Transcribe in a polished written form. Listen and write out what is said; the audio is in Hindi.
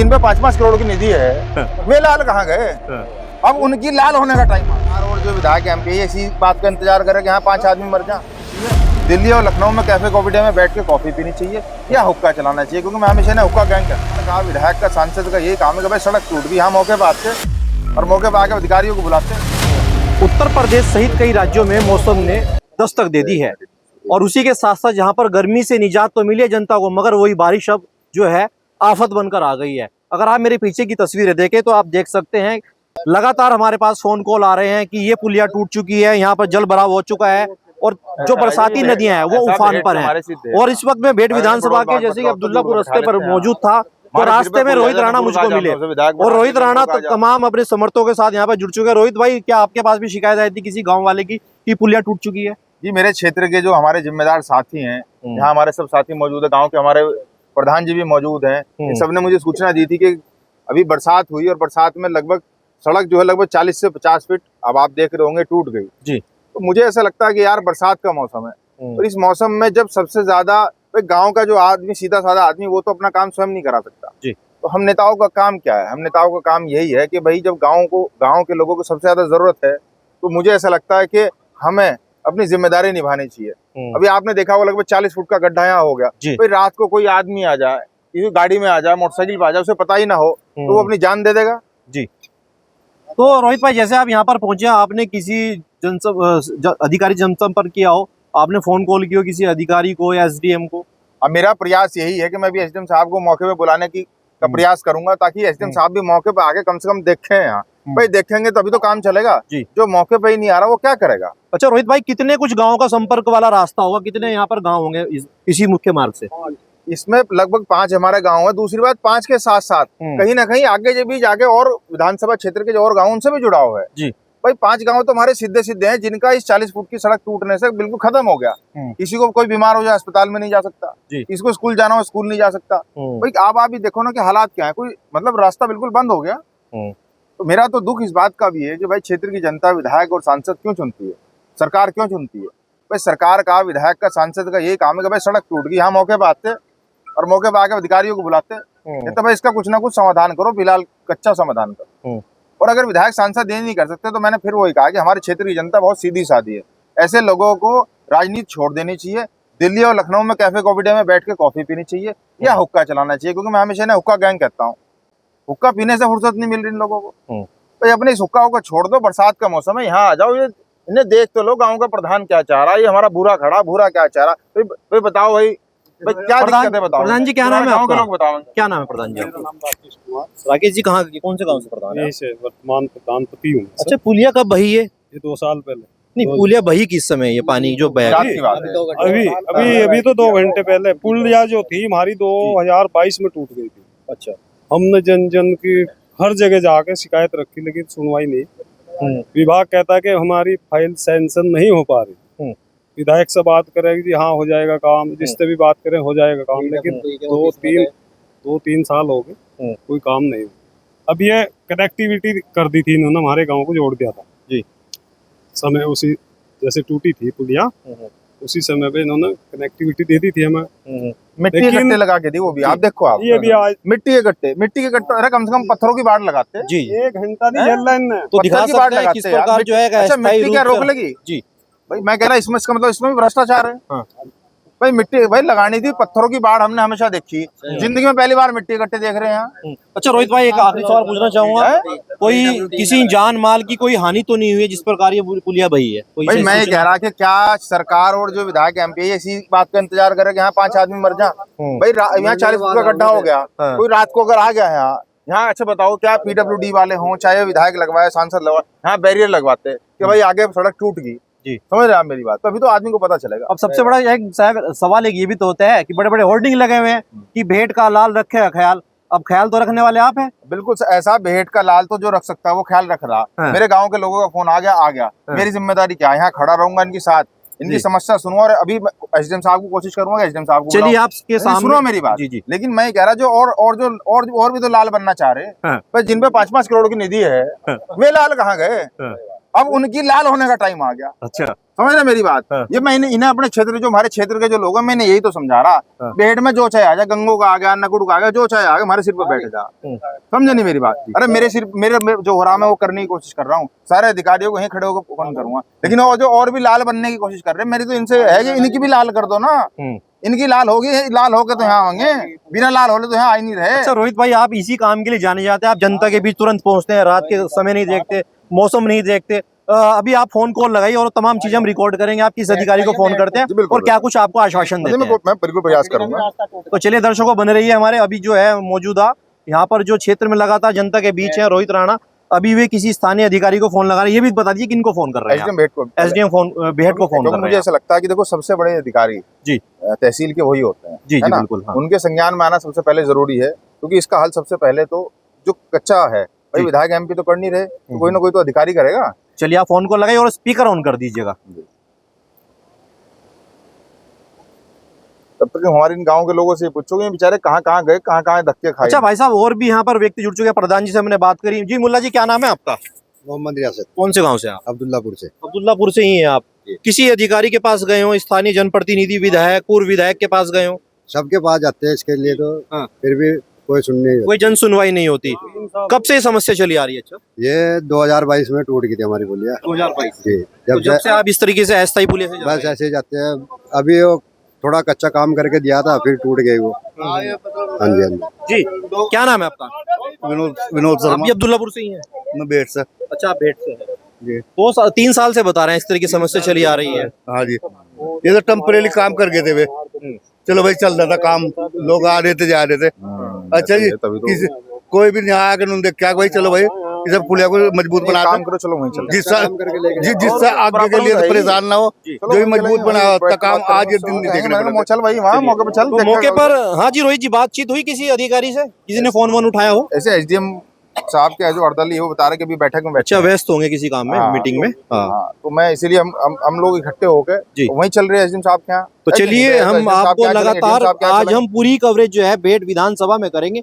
जिन पे 5-5 करोड़ की निधि है वे लाल कहाँ गए? अब उनकी लाल होने का टाइम आ। और जो विधायक एमपी इसी बात का इंतजार करे कि यहाँ 5 आदमी मर जाए। दिल्ली और लखनऊ में कैफे कॉफी डे में बैठ के कॉफी पीनी चाहिए या हुक्का चलाना चाहिए, क्योंकि मैं हमेशा हुक्का गैंग कहा विधायक का सांसद का यही काम है कि भाई सड़क टूट गई, यहाँ मौके पर आते और मौके पर आके अधिकारियों को बुलाते। उत्तर प्रदेश सहित कई राज्यों में मौसम ने दस्तक दे दी है और उसी के साथ साथ जहां पर गर्मी से निजात तो मिली है जनता को, मगर वही बारिश अब जो है आफत बनकर आ गई है। अगर आप मेरे पीछे की तस्वीरें देखें तो आप देख सकते हैं लगातार हमारे पास फोन कॉल आ रहे हैं कि ये पुलिया टूट चुकी है, यहाँ पर जल भराव हो चुका है और जो बरसाती नदियां हैं वो उफान पर हैं। और इस वक्त मैं भेट विधानसभा के जैसे कि अब्दुल्लापुर रास्ते पर मौजूद था तो रास्ते में रोहित राणा मुझको मिले और रोहित राणा तमाम अपने समर्थकों के साथ यहाँ पर जुड़ चुके हैं। रोहित भाई, क्या आपके पास भी शिकायत आई थी किसी गाँव वाले की कि पुलिया टूट चुकी है? जी, मेरे क्षेत्र के जो हमारे जिम्मेदार साथी हैं, यहाँ हमारे सब साथी मौजूद है, गांव के हमारे प्रधान जी भी मौजूद हैं, इन सबने मुझे सूचना दी थी कि अभी बरसात हुई और बरसात में लगभग सड़क जो है लगभग 40 से 50 फीट, अब आप देख रहे होंगे, टूट गई जी। तो मुझे ऐसा लगता है कि यार बरसात का मौसम है और इस मौसम में जब सबसे ज्यादा गांव का जो आदमी, सीधा साधा आदमी, वो तो अपना काम स्वयं नहीं करा सकता जी। तो हम नेताओं का काम क्या है? हम नेताओं का काम यही है कि भाई जब गाँव के लोगों को सबसे ज्यादा जरूरत है तो मुझे ऐसा लगता है कि हमें अपनी जिम्मेदारी निभानी चाहिए। अभी आपने देखा होगा लगभग 40 फुट का गड्ढा यहाँ हो गया, भाई रात को कोई आदमी आ जाए, किसी गाड़ी में आ जाए, मोटरसाइकिल पे आ जाए, उसे पता ही ना हो तो वो अपनी जान दे देगा जी। तो रोहित भाई, जैसे आप यहाँ पर पहुंचे, आपने किसी अधिकारी जनसंपर्क किया हो, आपने फोन कॉल किया हो किसी अधिकारी को या एसडीएम को? अब मेरा प्रयास यही है कि मैं भी एसडीएम साहब को मौके पे बुलाने का प्रयास करूंगा ताकि एसडीएम साहब भी मौके पे आके कम से कम देखें। यहाँ भाई देखेंगे तभी तो काम चलेगा जी। जो मौके पे ही नहीं आ रहा वो क्या करेगा? अच्छा रोहित भाई, कितने कुछ गाँव का संपर्क वाला रास्ता होगा, कितने यहाँ पर गाँव होंगे इसी मुख्य मार्ग से? इसमें लगभग 5 हमारे गांव है। दूसरी बात, 5 के साथ साथ कहीं ना कहीं आगे भी जाके और विधानसभा क्षेत्र के जो और गांव उनसे भी जुड़ा हुआ है जी। भाई 5 गांव तो हमारे सीधे हैं जिनका इस 40 फुट की सड़क टूटने से बिल्कुल खत्म हो गया। किसी को कोई बीमार हो जाए अस्पताल में नहीं जा सकता, किसी को स्कूल जाना हो स्कूल नहीं जा सकता। भाई आप भी देखो ना कि हालात क्या है, कोई मतलब रास्ता बिल्कुल बंद हो गया। तो मेरा तो दुख इस बात का भी है कि भाई क्षेत्र की जनता विधायक और सांसद क्यों चुनती है, सरकार क्यों चुनती है? भाई सरकार का, विधायक का, सांसद का यही काम है कि भाई सड़क टूट गई, यहाँ मौके पर आते और मौके पर आके अधिकारियों को बुलाते हैं तो भाई इसका कुछ ना कुछ समाधान करो, फिलहाल कच्चा समाधान करो। और अगर विधायक सांसद ये नहीं कर सकते तो मैंने फिर वही कहा कि हमारे क्षेत्र की जनता बहुत सीधी सादी है, ऐसे लोगों को राजनीति छोड़ देनी चाहिए। दिल्ली और लखनऊ में कैफे कॉफी डे में बैठ के कॉफी पीनी चाहिए या हुक्का चलाना चाहिए, क्योंकि मैं हमेशा हुक्का गैंग कहता हूँ। हुक्का पीने से फुर्सत नहीं मिल रही इन लोगों को। भाई अपने इस हुक्का को छोड़ दो, बरसात का मौसम है, यहाँ आ जाओ, ये इन्हें देख तो लो गाँव का प्रधान क्या चाह रहा है, ये हमारा बुरा खड़ा भूरा क्या चाह रहा है। भाई बताओ भाई क्या दिक्कत है, बताओ। प्रधान जी क्या नाम है आपका? लोग बताओ क्या नाम है प्रधान जी आपका? राकेश जी कहाँ, कौन से गांव से प्रधान है? यही से वर्तमान प्रधानपति हूँ। अच्छा, पुलिया कब बही है? ये 2 साल पहले। नहीं, पुलिया बही किस समय? ये पानी जो बह अभी तो 2 घंटे पहले पुलिया जो थी हमारी 2022 में टूट गई थी। अच्छा, हमने जन की हर जगह जाके शिकायत रखी लेकिन सुनवाई नहीं। विभाग कहता है कि हमारी फाइल सैंक्शन नहीं हो पा रही। विधायक से बात करें कि हाँ हो जाएगा काम, जिससे भी बात करें हो जाएगा काम, लेकिन 2-3 साल हो गए कोई काम नहीं हुआ। अब ये कनेक्टिविटी कर दी थी इन्होंने, हमारे गांव को जोड़ दिया था जी। समय उसी जैसे टूटी थी पुलिया उसी समय पे इन्होंने कनेक्टिविटी दे दी थी हमें। मिट्टी के गट्टे लगा के दी, वो भी आप देखो, आप ये भी आज मिट्टी के गट्टे अरे कम से कम पत्थरों की बाढ़ लगाते जी। 1 घंटा नहीं जल लाइन में तो दिखा सकते हैं किस प्रकार जो है। अच्छा, मिट्टी क्या रोक लगी जी? भाई मैं कह रहा इसमें, इसका मतलब इसमें भी भ्रष्टाचार है। हाँ। भाई मिट्टी भाई लगानी थी, पत्थरों की बाढ़ हमने हमेशा देखी, जिंदगी में पहली बार मिट्टी इकट्ठे देख रहे हैं यहाँ। अच्छा रोहित भाई, एक आखिरी सवाल पूछना चाहूंगा, कोई किसी जान माल की कोई हानि तो नहीं हुई है जिस प्रकार ये पुलिया बही है? भाई मैं ये कह रहा कि क्या सरकार और जो विधायक एमपी इसी बात का इंतजार करे कि यहाँ 5 आदमी मर जाए? भाई यहाँ 40 फुट का गड्ढा हो गया, कोई रात को अगर आ गया यहाँ अच्छा बताओ, क्या पीडब्ल्यूडी वाले हों, चाहे विधायक लगवाए, सांसद लगवाए, यहाँ बैरियर लगवाते कि भाई आगे सड़क टूट गई जी। समझ रहे हैं आप मेरी बात? तो अभी तो आदमी को पता चलेगा। अब सबसे बड़ा एक सवाल एक ये भी तो होता है कि बड़े बड़े होर्डिंग लगे हुए हैं कि भेंट का लाल रखे ख्याल। अब ख्याल तो रखने वाले आप हैं। बिल्कुल ऐसा, भेंट का लाल तो जो रख सकता है वो ख्याल रख रहा। मेरे गांव के लोगों का फोन आ गया। मेरी जिम्मेदारी क्या है? यहाँ खड़ा रहूंगा इनके साथ, इनकी समस्या सुनूंगा और अभी एसडीएम साहब को कोशिश करूंगा, एसडीएम साहब को चलिए आपके सामने सुनो मेरी बात जी। लेकिन मैं कह रहा जो और भी तो लाल बनना चाह रहे हैं, जिन पे 5-5 करोड़ की निधि है वे लाल कहाँ गए? अब उनकी लाल होने का टाइम आ गया। अच्छा। समझ रहे मेरी बात? हाँ। ये मैंने इन्हें अपने क्षेत्र, जो हमारे क्षेत्र के जो लोग हैं, मैंने यही तो समझा रहा। हाँ। बेड में जो चाहे आ जाए, गंगो का आ गया, नकुड़ का आ गया, जो चाहे आ गया, हमारे सिर पर बैठ जा। समझे नहीं मेरी बात? अरे मेरे सिर, मेरे जो हो रहा, मैं वो करने की कोशिश कर रहा हूँ। सारे अधिकारियों को यहीं खड़े होकर फोन करूंगा, लेकिन वो जो और भी लाल बनने की कोशिश कर रहे हैं, मेरी तो इनसे है कि इनकी भी लाल कर दो ना। इनकी लाल होगी, लाल होकर तो यहाँ आएंगे, बिना लाल होले तो यहाँ आ ही नहीं रहे। अच्छा रोहित भाई, आप इसी काम के लिए जाने जाते हैं, आप जनता के बीच तुरंत पहुंचते हैं, रात के समय नहीं देखते, मौसम नहीं देखते। अभी आप फोन कॉल लगाइए और तमाम चीजें हम रिकॉर्ड करेंगे। आप किस अधिकारी को फोन करते हैं और क्या कुछ आपको आश्वासन देते हैं? मैं बिल्कुल प्रयास करूंगा। तो चलिए दर्शकों, बने रहिए हमारे। अभी जो है मौजूदा यहाँ पर जो क्षेत्र में लगातार जनता के बीच है रोहित राणा, अभी वे किसी स्थानीय अधिकारी को फोन लगा रहे हैं। ये भी बता दीजिए किनको फोन कर रहे हैं? एसडीएम भेट को, एसडीएम भेट को फोन कर रहे हैं। मुझे ऐसा लगता है कि देखो, सबसे बड़े अधिकारी जी तहसील के वही होते हैं, जी है जी ना? बिल्कुल। हाँ। उनके संज्ञान में आना सबसे पहले जरूरी है, क्योंकि इसका हल सबसे पहले तो जो कच्चा है भाई, विधायक एमपी तो कर नहीं रहे, तो कोई ना कोई तो अधिकारी करेगा। चलिए आप फोन को लगाइए और स्पीकर ऑन कर दीजिएगा। तब तक हमारे इन गांव के लोगों से पूछोगे बेचारे कहाँ कहाँ गए, कहाँ कहाँ धक्के खाए। अच्छा भाई साहब, और भी यहाँ पर व्यक्ति जुड़ चुके हैं। प्रधान जी से हमने बात करी। जी मुल्ला जी, क्या नाम है आपका? मोहम्मद रियासत, कौन से गांव से आप? अब्दुल्लापुर से। अब्दुल्लापुर से ही हैं आप? किसी अधिकारी के पास गए हो, स्थानीय जनप्रतिनिधि, विधायक, पूर्व विधायक के पास गए हो? सबके पास जाते हैं इसके लिए तो, हाँ। फिर भी कोई सुनने नहीं। कोई जन सुनवाई नहीं होती। कब से ये समस्या चली आ रही है? अच्छा, ये 2022 में टूट गई थी हमारी पुलिया। 2022 जी, तो जब से आप इस तरीके से अस्थायी पुलिया से जा बस रहे हैं? ऐसे ही जाते हैं। अभी वो थोड़ा कच्चा काम करके दिया था, फिर टूट गई वो। हाँ जी, हाँ जी। जी, क्या नाम है आपका? विनोद आप शर्मा। भी अब्दुल्लापुर से ही हैं? मैं बेट से। अच्छा, आप भेट से हैं। जी। 3 साल से बता रहे हैं इस तरह की समस्या चली आ रही है। हाँ जी, ये तो टेम्परेरी काम कर गए थे वे। चलो भाई, चल रहा था काम, लोग आ रहे थे, जा रहे थे। अच्छा जी, कोई भी यहाँ आकर उन्होंने क्या भाई, चलो भाई इसे पुलिया को मजबूत बना काम करो, चलो वहीं चलो। जिससे आगे के लिए तो परेशान ना हो, जो भी मजबूत बना होता काम आज ये दिन नहीं देखने को चल भाई, वहाँ मौके पर चल। तो मौके पर, हाँ जी रोहित जी, बातचीत हुई किसी अधिकारी से? किसी ने फोन उठाया हो? ऐसे एसडीएम साहब के जो अर्दली वो बता रहे कि अभी बैठक में बैठे अच्छा, व्यस्त होंगे किसी काम में, हाँ, मीटिंग में। हाँ, तो मैं इसीलिए हम लोग इकट्ठे होकर वहीं चल रहे हैं एसडीएम साहब के यहाँ। तो चलिए हम आपको लगातार आज हम पूरी कवरेज जो है भेट विधानसभा में करेंगे।